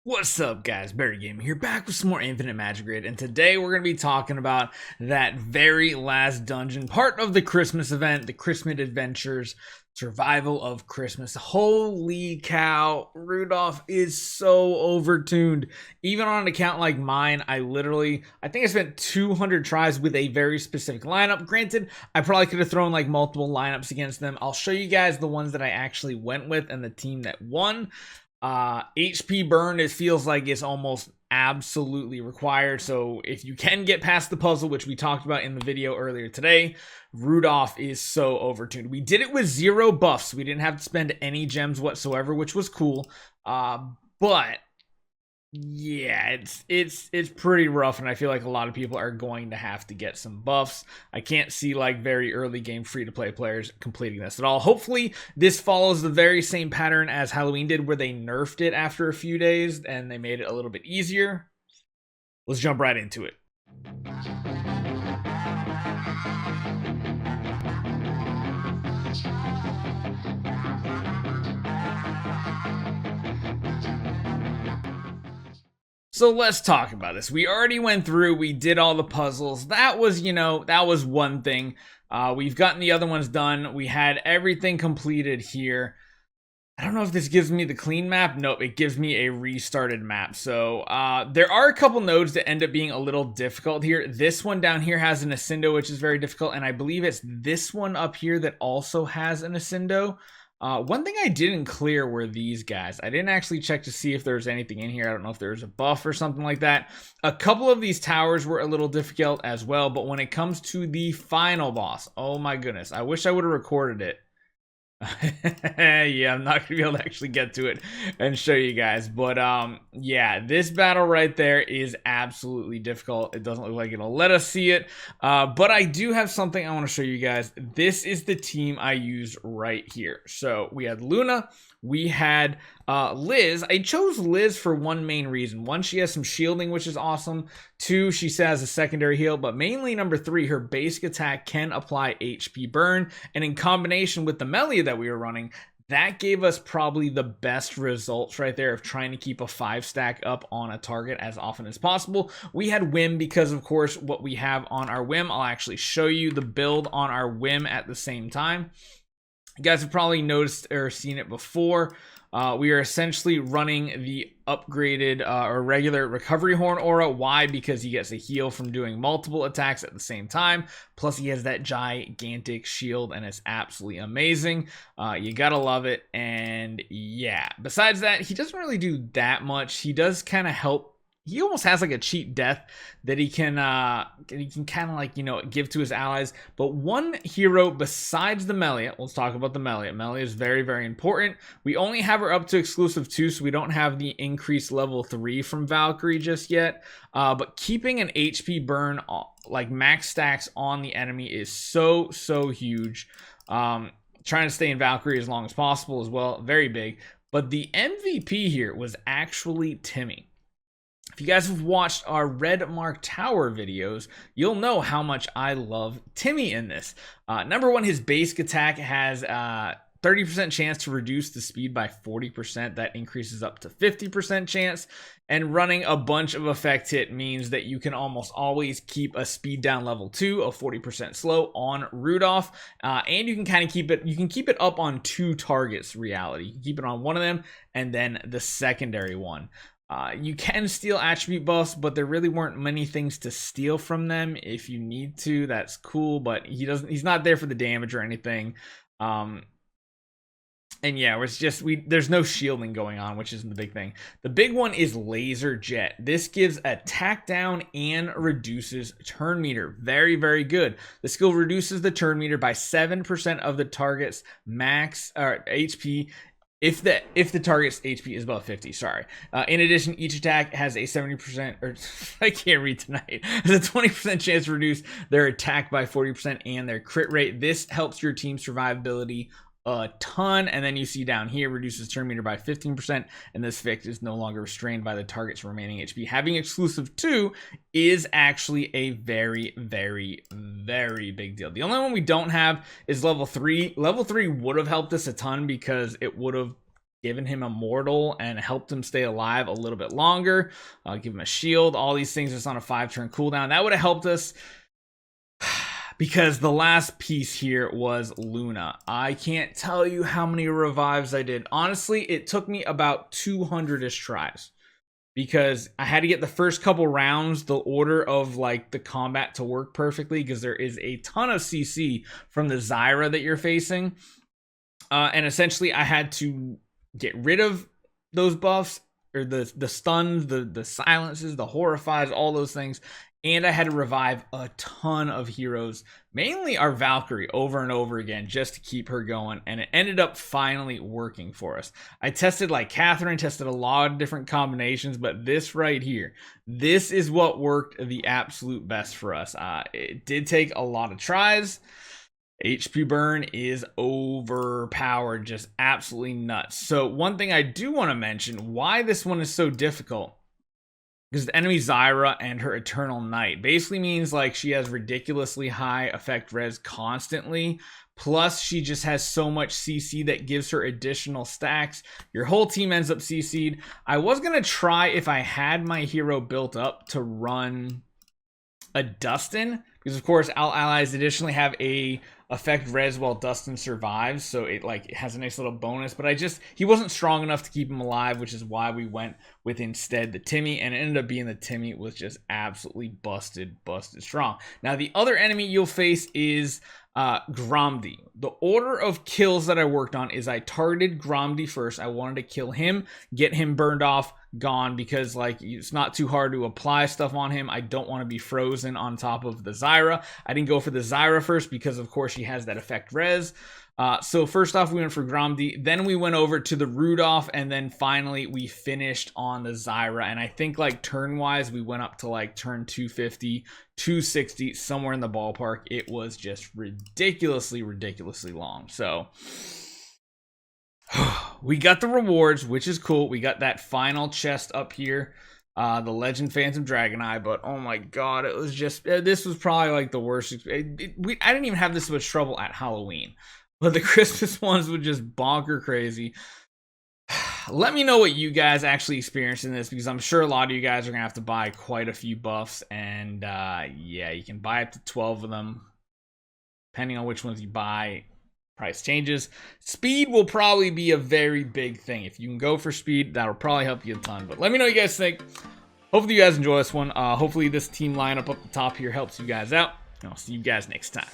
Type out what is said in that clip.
What's up, guys? BARRYGAMING here, back with some more Infinite Magicraid, and today we're going to be talking about that very last dungeon, part of the Christmas event, the Christmas Adventures, Survival of Christmas. Holy cow, Rudolf is so overtuned. Even on an account like mine, I think I spent 200 tries with a very specific lineup. Granted, I probably could have thrown like multiple lineups against them. I'll show you guys the ones that I actually went with and the team that won. HP burn, it feels like it's almost absolutely required. So if you can get past the puzzle, which we talked about in the video earlier today, Rudolf is so overtuned. We did it with 0 buffs. We didn't have to spend any gems whatsoever, which was cool. But yeah, it's pretty rough, and I feel like a lot of people are going to have to get some buffs. I can't see like very early game free-to-play players completing this at all. Hopefully this follows the very same pattern as Halloween did, where they nerfed it after a few days and they made it a little bit easier. Let's jump right into it. So let's talk about this. We already went through, we did all the puzzles. That was, that was one thing. We've gotten the other ones done. We had everything completed here. I don't know if this gives me the clean map. Nope, it gives me a restarted map. So there are a couple nodes that end up being a little difficult here. This one down here has an Ascendo, which is very difficult. And I believe it's this one up here that also has an Ascendo. One thing I didn't clear were these guys. I didn't actually check to see if there's anything in here. I don't know if there's a buff or something like that. A couple of these towers were a little difficult as well, but when it comes to the final boss, oh my goodness, I wish I would have recorded it. Yeah, I'm not gonna be able to actually get to it and show you guys, but yeah, this battle right there is absolutely difficult. It doesn't look like it'll let us see it, but I do have something I want to show you guys. This is the team I used right here. So we had Luna, we had Liz. I chose Liz for one main reason. One, she has some shielding, which is awesome. Two, she has a secondary heal, but mainly number 3, her basic attack can apply HP burn, and in combination with the Melia that we were running, that gave us probably the best results right there of trying to keep a 5-stack up on a target as often as possible. We had Whim because, of course, what we have on our Whim, I'll actually show you the build on our Whim at the same time. You guys have probably noticed or seen it before. We are essentially running the upgraded or regular recovery horn aura. Why? Because he gets a heal from doing multiple attacks at the same time. Plus he has that gigantic shield and it's absolutely amazing. You gotta love it. And yeah, besides that, he doesn't really do that much. He does kind of help. He almost has like a cheat death that he can kind of like, give to his allies. But one hero besides the Melia, let's talk about the Melia. Melia is very, very important. We only have her up to exclusive 2, so we don't have the increased level 3 from Valkyrie just yet. But keeping an HP burn, like max stacks on the enemy is so huge. Trying to stay in Valkyrie as long as possible as well, very big. But the MVP here was actually Timi. If you guys have watched our Red Mark Tower videos, you'll know how much I love Timi in this. Number 1, his basic attack has 30% chance to reduce the speed by 40%. That increases up to 50% chance. And running a bunch of effect hit means that you can almost always keep a speed down level 2 of 40% slow on Rudolf. And you can kind of keep it up on 2 targets, reality. You can keep it on one of them and then the secondary one. You can steal attribute buffs, but there really weren't many things to steal from them. If you need to, that's cool, but he's not there for the damage or anything. And yeah, there's no shielding going on, which isn't the big thing. The big one is Laser Jet. This gives attack down and reduces turn meter. Very, very good. The skill reduces the turn meter by 7% of the target's max HP. If the target's HP is above 50, sorry. In addition, each attack has a 70%, or I can't read tonight, has a 20% chance to reduce their attack by 40% and their crit rate. This helps your team's survivability a ton. And then you see down here, reduces turn meter by 15%, and this fix is no longer restrained by the target's remaining HP. Having exclusive 2 is actually a very, very, very big deal. The only one we don't have is level 3. Level 3 would have helped us a ton because it would have given him Immortal and helped him stay alive a little bit longer, give him a shield, all these things just on a 5-turn cooldown, that would have helped us. Because the last piece here was Luna. I can't tell you how many revives I did. Honestly, it took me about 200-ish tries. Because I had to get the first couple rounds, the order of like the combat to work perfectly, because there is a ton of CC from the Zyra that you're facing. And essentially I had to get rid of those buffs, or the stuns, the silences, the horrifies, all those things. And I had to revive a ton of heroes, mainly our Valkyrie, over and over again just to keep her going. And it ended up finally working for us. I tested like Catherine, tested a lot of different combinations, but this right here, this is what worked the absolute best for us. It did take a lot of tries. HP burn is overpowered, just absolutely nuts. So one thing I do want to mention, why this one is so difficult, because the enemy Zyra and her Eternal Night basically means like she has ridiculously high effect res constantly. Plus she just has so much CC that gives her additional stacks. Your whole team ends up CC'd. I was going to try, if I had my hero built up, to run a Dustin. Because of course allies additionally have a effect res while Dustin survives, so it has a nice little bonus, but he wasn't strong enough to keep him alive, which is why we went with instead the Timi, and it ended up being the Timi was just absolutely busted strong. Now the other enemy you'll face is Gromdy. The order of kills that I worked on is I targeted Gromdy first. I wanted to kill him, get him burned off, gone, because like it's not too hard to apply stuff on him. I don't want to be frozen on top of the Zyra. I didn't go for the Zyra first because of course she has that effect res. So first off we went for Gromdy, then we went over to the Rudolf, and then finally we finished on the Zyra. And I think like turn wise we went up to like turn 250, 260, somewhere in the ballpark. It was just ridiculously long. So we got the rewards, which is cool. We got that final chest up here, the Legend Phantom Dragon Eye, but oh my god, it was just, this was probably like the worst. I didn't even have this much trouble at Halloween, but the Christmas ones were just bonker crazy. Let me know what you guys actually experienced in this, because I'm sure a lot of you guys are gonna have to buy quite a few buffs, and yeah, you can buy up to 12 of them depending on which ones you buy. Price changes. Speed will probably be a very big thing. If you can go for speed, that'll probably help you a ton. But let me know what you guys think. Hopefully you guys enjoy this one. Hopefully this team lineup up the top here helps you guys out. And I'll see you guys next time.